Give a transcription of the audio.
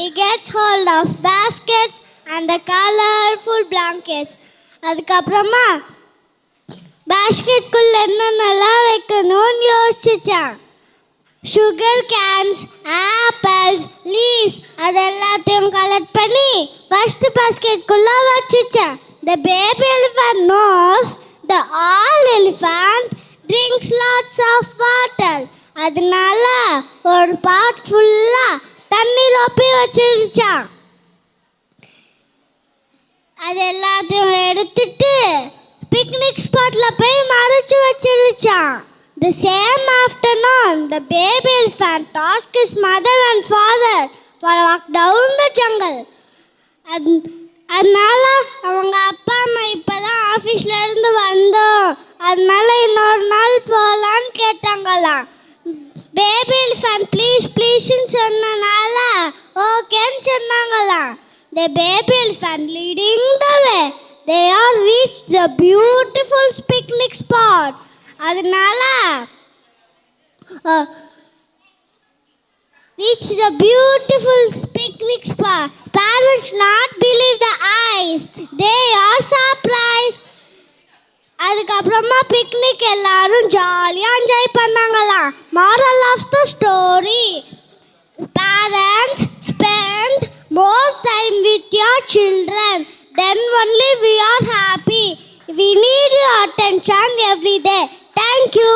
he gets hold of baskets and the colorful blankets. அதுக்கப்புறமா பேஸ்கெட்குள்ள என்னென்னலாம் வைக்கணும்னு யோசிச்சான். சுகர் கேன்ஸ், ஆப்பிள்ஸ், லீவ்ஸ் அதெல்லாத்தையும் collect பண்ணி first பாஸ்கெட்குள்ள வச்சுச்சான். The baby elephant knows the all elephant drinks lots of water. அதனால ஒரு பாட் ஃபுல்லா தண்ணி ரொப்பி வச்சிருச்சான். அது எல்லாத்தையும் எடுத்துட்டு பிக்னிக் ஸ்பாட்ல போய் மறைச்சு வச்சிருச்சான். The same afternoon, the baby elephant asked his mother and father for a walk down the jungle. அதனால அவங்க அப்பா அம்மா இப்பதான் ஆஃபீஸ்ல இருந்து வந்தோம், அதனால இன்னொரு நாள் போகலான்னு கேட்டாங்களாம். பேபி எலிஃபண்ட் ப்ளீஸ் ப்ளீஸ்ன்னு சொன்னனால ஓகேன்னு சொன்னாங்களாம். The baby elephant leading the way, they all reached the beautiful picnic spot. அதனால reach the beautiful picnic spot. Parents not believe the eyes, they are surprised. அதுக்கப்புறமா பிக்னிக் எல்லாரும் ஜாலியா enjoy பண்ணாங்களாம். moral of the story, parents spend more time with your children, then only we are happy. We need your attention every day. Thank you.